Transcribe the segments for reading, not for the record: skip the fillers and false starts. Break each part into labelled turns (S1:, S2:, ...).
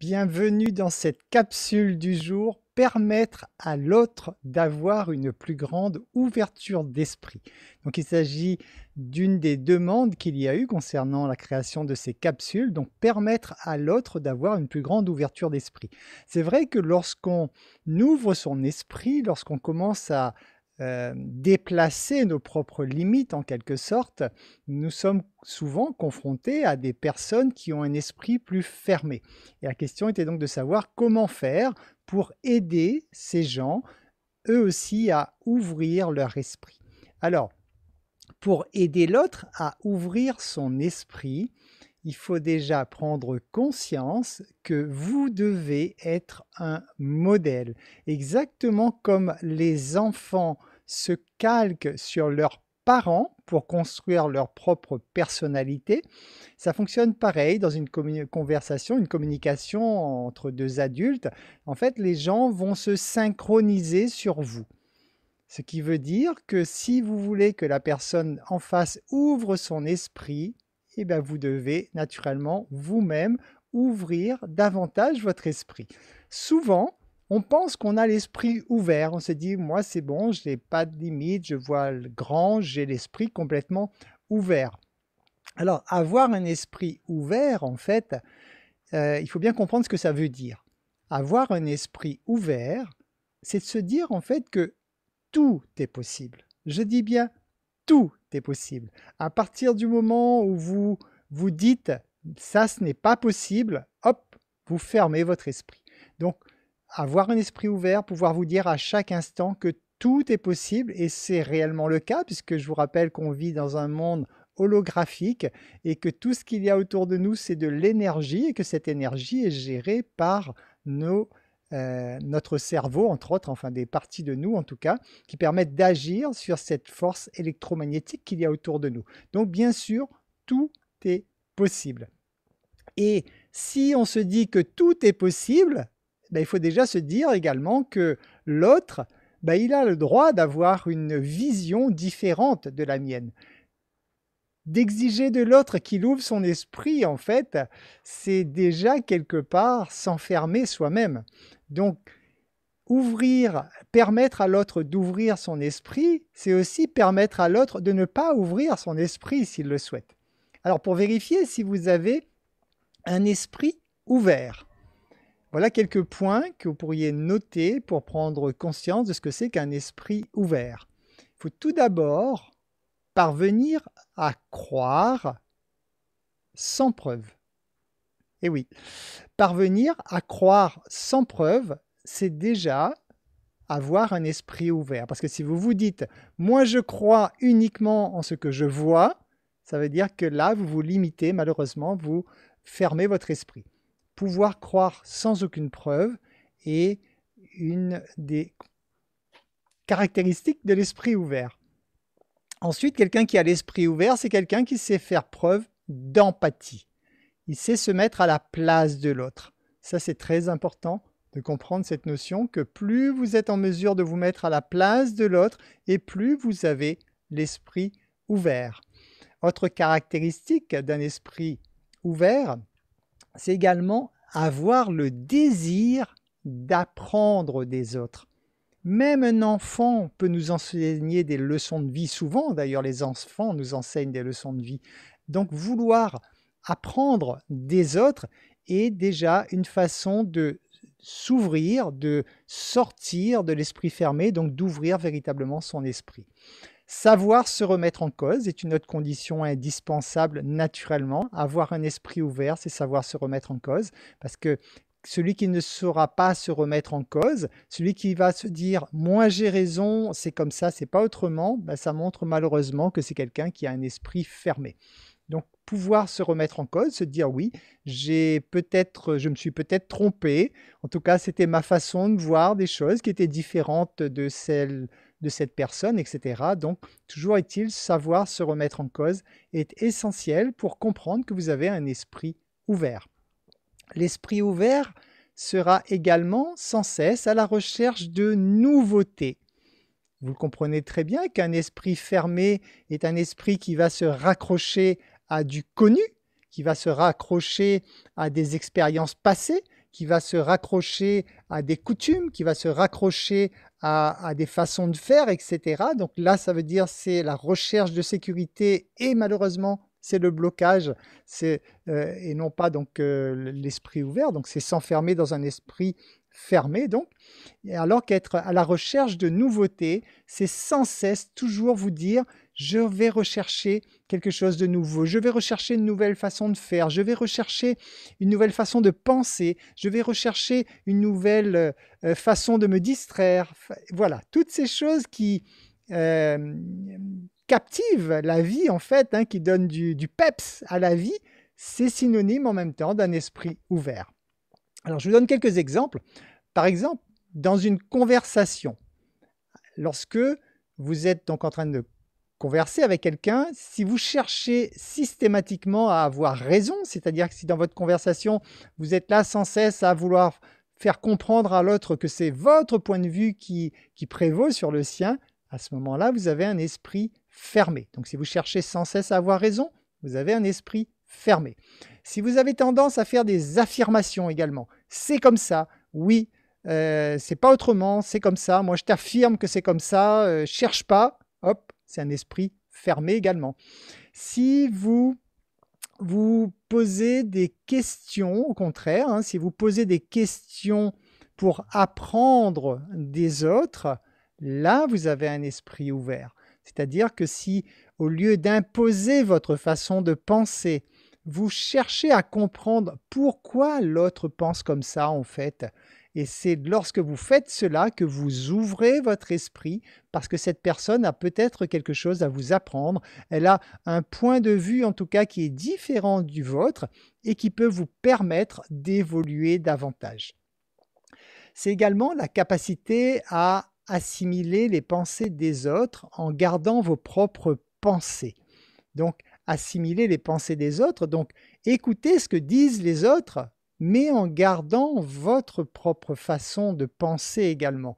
S1: Bienvenue dans cette capsule du jour, permettre à l'autre d'avoir une plus grande ouverture d'esprit. Donc il s'agit d'une des demandes qu'il y a eu concernant la création de ces capsules, donc permettre à l'autre d'avoir une plus grande ouverture d'esprit. C'est vrai que lorsqu'on ouvre son esprit, lorsqu'on commence à déplacer nos propres limites en quelque sorte, nous sommes souvent confrontés à des personnes qui ont un esprit plus fermé. Et la question était donc de savoir comment faire pour aider ces gens, eux aussi, à ouvrir leur esprit. Alors, pour aider l'autre à ouvrir son esprit, il faut déjà prendre conscience que vous devez être un modèle. Exactement comme les enfants se calquent sur leurs parents pour construire leur propre personnalité, ça fonctionne pareil dans une conversation, une communication entre deux adultes. En fait, les gens vont se synchroniser sur vous. Ce qui veut dire que si vous voulez que la personne en face ouvre son esprit, eh bien vous devez naturellement vous-même ouvrir davantage votre esprit. Souvent, on pense qu'on a l'esprit ouvert. On se dit, moi c'est bon, je n'ai pas de limite, je vois le grand, j'ai l'esprit complètement ouvert. Alors, avoir un esprit ouvert, en fait, il faut bien comprendre ce que ça veut dire. Avoir un esprit ouvert, c'est de se dire en fait que tout est possible. Je dis bien tout est possible. À partir du moment où vous vous dites ça, ce n'est pas possible, hop, vous fermez votre esprit. Donc, avoir un esprit ouvert, pouvoir vous dire à chaque instant que tout est possible, et c'est réellement le cas, puisque je vous rappelle qu'on vit dans un monde holographique et que tout ce qu'il y a autour de nous, c'est de l'énergie et que cette énergie est gérée par notre cerveau, entre autres, enfin des parties de nous en tout cas, qui permettent d'agir sur cette force électromagnétique qu'il y a autour de nous. Donc bien sûr, tout est possible. Et si on se dit que tout est possible, ben, il faut déjà se dire également que l'autre, ben, il a le droit d'avoir une vision différente de la mienne. D'exiger de l'autre qu'il ouvre son esprit, en fait, c'est déjà quelque part s'enfermer soi-même. Donc, permettre à l'autre d'ouvrir son esprit, c'est aussi permettre à l'autre de ne pas ouvrir son esprit s'il le souhaite. Alors, pour vérifier si vous avez un esprit ouvert, voilà quelques points que vous pourriez noter pour prendre conscience de ce que c'est qu'un esprit ouvert. Il faut tout d'abord parvenir à croire sans preuve. Et oui, parvenir à croire sans preuve, c'est déjà avoir un esprit ouvert. Parce que si vous vous dites « moi je crois uniquement en ce que je vois », ça veut dire que là, vous vous limitez, malheureusement, vous fermez votre esprit. Pouvoir croire sans aucune preuve est une des caractéristiques de l'esprit ouvert. Ensuite, quelqu'un qui a l'esprit ouvert, c'est quelqu'un qui sait faire preuve d'empathie. Il sait se mettre à la place de l'autre. Ça, c'est très important de comprendre cette notion que plus vous êtes en mesure de vous mettre à la place de l'autre et plus vous avez l'esprit ouvert. Autre caractéristique d'un esprit ouvert, c'est également avoir le désir d'apprendre des autres. Même un enfant peut nous enseigner des leçons de vie. Souvent, d'ailleurs, les enfants nous enseignent des leçons de vie. Donc, vouloir apprendre des autres est déjà une façon de s'ouvrir, de sortir de l'esprit fermé, donc d'ouvrir véritablement son esprit. Savoir se remettre en cause est une autre condition indispensable naturellement. Avoir un esprit ouvert, c'est savoir se remettre en cause, parce que celui qui ne saura pas se remettre en cause, celui qui va se dire « moi j'ai raison, c'est comme ça, c'est pas autrement », ben, ça montre malheureusement que c'est quelqu'un qui a un esprit fermé. Donc pouvoir se remettre en cause, se dire « oui, je me suis peut-être trompé, en tout cas c'était ma façon de voir des choses qui étaient différentes de celles de cette personne, etc. » Donc toujours est-il, savoir se remettre en cause est essentiel pour comprendre que vous avez un esprit ouvert. L'esprit ouvert sera également sans cesse à la recherche de nouveautés. Vous le comprenez très bien qu'un esprit fermé est un esprit qui va se raccrocher à du connu, qui va se raccrocher à des expériences passées, qui va se raccrocher à des coutumes, qui va se raccrocher à des façons de faire, etc. Donc là, ça veut dire c'est la recherche de sécurité et malheureusement, c'est le blocage, et non pas donc l'esprit ouvert. Donc c'est s'enfermer dans un esprit fermé. Donc, alors qu'être à la recherche de nouveautés, c'est sans cesse toujours vous dire je vais rechercher quelque chose de nouveau, je vais rechercher une nouvelle façon de faire, je vais rechercher une nouvelle façon de penser, je vais rechercher une nouvelle façon de me distraire. Voilà, toutes ces choses qui captivent la vie en fait, hein, qui donnent du peps à la vie, c'est synonyme en même temps d'un esprit ouvert. Alors je vous donne quelques exemples. Par exemple, dans une conversation, lorsque vous êtes donc en train de converser avec quelqu'un, si vous cherchez systématiquement à avoir raison, c'est-à-dire que si dans votre conversation, vous êtes là sans cesse à vouloir faire comprendre à l'autre que c'est votre point de vue qui prévaut sur le sien, à ce moment-là, vous avez un esprit fermé. Donc si vous cherchez sans cesse à avoir raison, vous avez un esprit fermé. Si vous avez tendance à faire des affirmations également, c'est comme ça, oui, c'est pas autrement, c'est comme ça, moi je t'affirme que c'est comme ça, cherche pas, hop, c'est un esprit fermé également. Si vous posez des questions, au contraire, hein, si vous posez des questions pour apprendre des autres, là vous avez un esprit ouvert. C'est-à-dire que si, au lieu d'imposer votre façon de penser, vous cherchez à comprendre pourquoi l'autre pense comme ça en fait, et c'est lorsque vous faites cela que vous ouvrez votre esprit parce que cette personne a peut-être quelque chose à vous apprendre. Elle a un point de vue en tout cas qui est différent du vôtre et qui peut vous permettre d'évoluer davantage. C'est également la capacité à assimiler les pensées des autres en gardant vos propres pensées. Donc, assimiler les pensées des autres, donc écoutez ce que disent les autres, mais en gardant votre propre façon de penser également.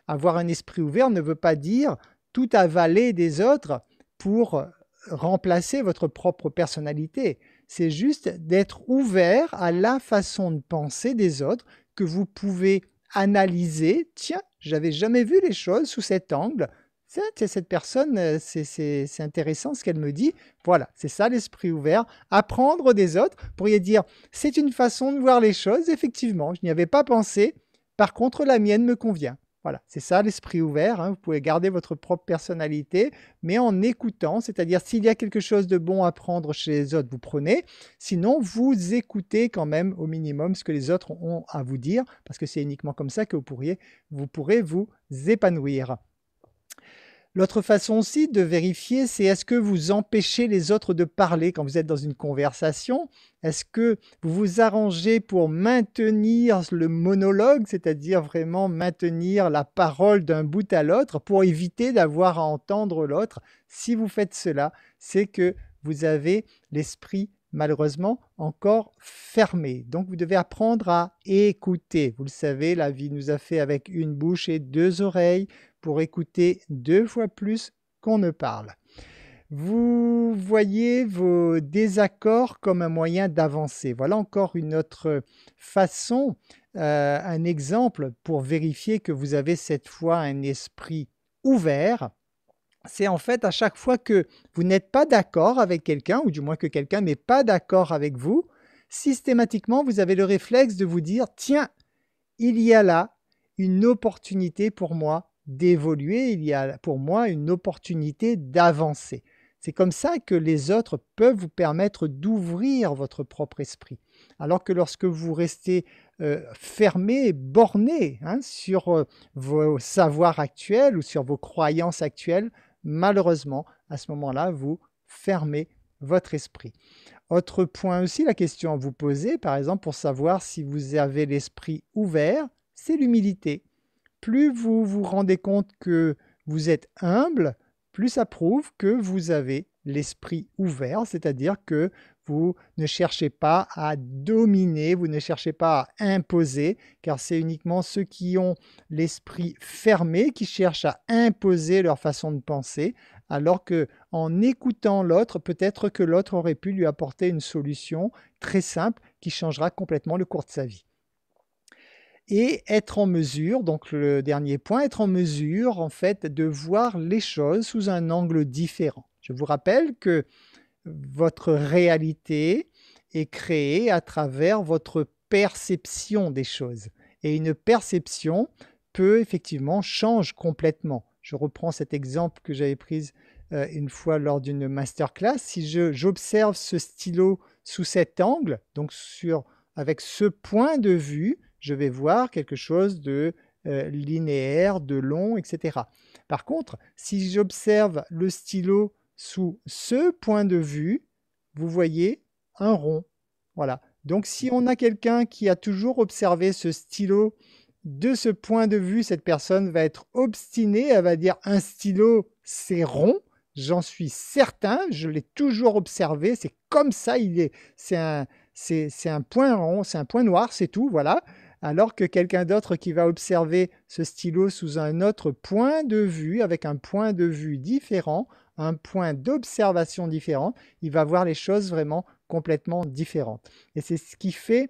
S1: Avoir un esprit ouvert ne veut pas dire tout avaler des autres pour remplacer votre propre personnalité. C'est juste d'être ouvert à la façon de penser des autres que vous pouvez analyser. Tiens, j'avais jamais vu les choses sous cet angle. Cette personne, c'est intéressant ce qu'elle me dit. Voilà, c'est ça l'esprit ouvert. Apprendre des autres. Vous pourriez dire, c'est une façon de voir les choses. Effectivement, je n'y avais pas pensé. Par contre, la mienne me convient. Voilà, c'est ça l'esprit ouvert. Hein. Vous pouvez garder votre propre personnalité, mais en écoutant. C'est-à-dire, s'il y a quelque chose de bon à prendre chez les autres, vous prenez. Sinon, vous écoutez quand même au minimum ce que les autres ont à vous dire, parce que c'est uniquement comme ça que vous pourrez vous épanouir. L'autre façon aussi de vérifier, c'est est-ce que vous empêchez les autres de parler quand vous êtes dans une conversation? Est-ce que vous vous arrangez pour maintenir le monologue, c'est-à-dire vraiment maintenir la parole d'un bout à l'autre pour éviter d'avoir à entendre l'autre? Si vous faites cela, c'est que vous avez l'esprit malheureusement encore fermé. Donc vous devez apprendre à écouter. Vous le savez, la vie nous a fait avec une bouche et deux oreilles pour écouter 2 fois plus qu'on ne parle. Vous voyez vos désaccords comme un moyen d'avancer. Voilà encore une autre façon, un exemple pour vérifier que vous avez cette fois un esprit ouvert. C'est en fait à chaque fois que vous n'êtes pas d'accord avec quelqu'un, ou du moins que quelqu'un n'est pas d'accord avec vous, systématiquement vous avez le réflexe de vous dire « Tiens, il y a là une opportunité pour moi d'évoluer, il y a pour moi une opportunité d'avancer. » C'est comme ça que les autres peuvent vous permettre d'ouvrir votre propre esprit. Alors que lorsque vous restez fermé, borné hein, sur vos savoirs actuels ou sur vos croyances actuelles, malheureusement, à ce moment-là, vous fermez votre esprit. Autre point aussi, la question à vous poser, par exemple, pour savoir si vous avez l'esprit ouvert, c'est l'humilité. Plus vous vous rendez compte que vous êtes humble, plus ça prouve que vous avez l'esprit ouvert, c'est-à-dire que vous ne cherchez pas à dominer, vous ne cherchez pas à imposer, car c'est uniquement ceux qui ont l'esprit fermé qui cherchent à imposer leur façon de penser, alors que en écoutant l'autre, peut-être que l'autre aurait pu lui apporter une solution très simple qui changera complètement le cours de sa vie. et être en mesure, donc le dernier point, être en mesure en fait de voir les choses sous un angle différent. Je vous rappelle que votre réalité est créée à travers votre perception des choses. Et une perception peut effectivement changer complètement. Je reprends cet exemple que j'avais pris une fois lors d'une masterclass. Si j'observe ce stylo sous cet angle, donc avec ce point de vue, je vais voir quelque chose de linéaire, de long, etc. Par contre, si j'observe le stylo sous ce point de vue, vous voyez un rond. Voilà. Donc si on a quelqu'un qui a toujours observé ce stylo de ce point de vue, cette personne va être obstinée, elle va dire un stylo c'est rond, j'en suis certain, je l'ai toujours observé, c'est comme ça, c'est un point rond, c'est un point noir, c'est tout, voilà. Alors que quelqu'un d'autre qui va observer ce stylo sous un autre point de vue, avec un point de vue différent, un point d'observation différent, il va voir les choses vraiment complètement différentes. Et c'est ce qui fait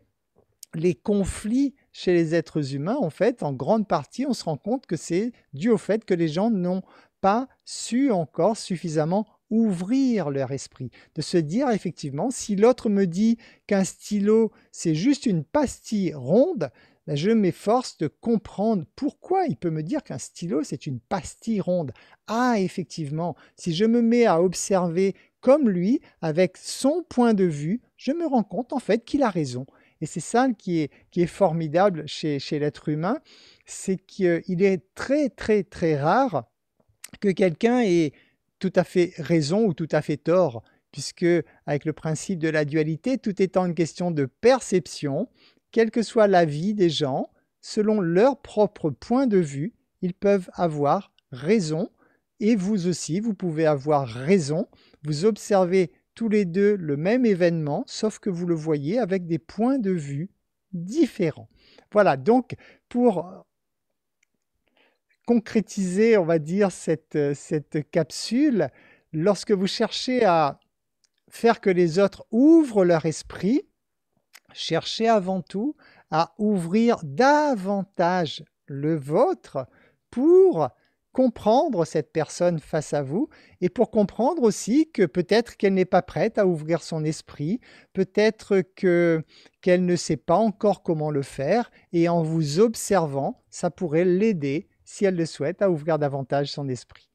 S1: les conflits chez les êtres humains. En fait, en grande partie, on se rend compte que c'est dû au fait que les gens n'ont pas su encore suffisamment ouvrir leur esprit, de se dire effectivement, si l'autre me dit qu'un stylo, c'est juste une pastille ronde, ben je m'efforce de comprendre pourquoi il peut me dire qu'un stylo, c'est une pastille ronde. Ah, effectivement, si je me mets à observer comme lui, avec son point de vue, je me rends compte en fait qu'il a raison. Et c'est ça qui est formidable chez l'être humain, c'est qu'il est très très très rare que quelqu'un ait tout à fait raison ou tout à fait tort, puisque avec le principe de la dualité, tout étant une question de perception, quel que soit l'avis des gens, selon leur propre point de vue, ils peuvent avoir raison, et vous aussi, vous pouvez avoir raison. Vous observez tous les deux le même événement, sauf que vous le voyez avec des points de vue différents. Voilà, donc pour concrétiser, on va dire, cette capsule, lorsque vous cherchez à faire que les autres ouvrent leur esprit, cherchez avant tout à ouvrir davantage le vôtre pour comprendre cette personne face à vous et pour comprendre aussi que peut-être qu'elle n'est pas prête à ouvrir son esprit, peut-être qu'elle ne sait pas encore comment le faire et en vous observant, ça pourrait l'aider, si elle le souhaite, à ouvrir davantage son esprit.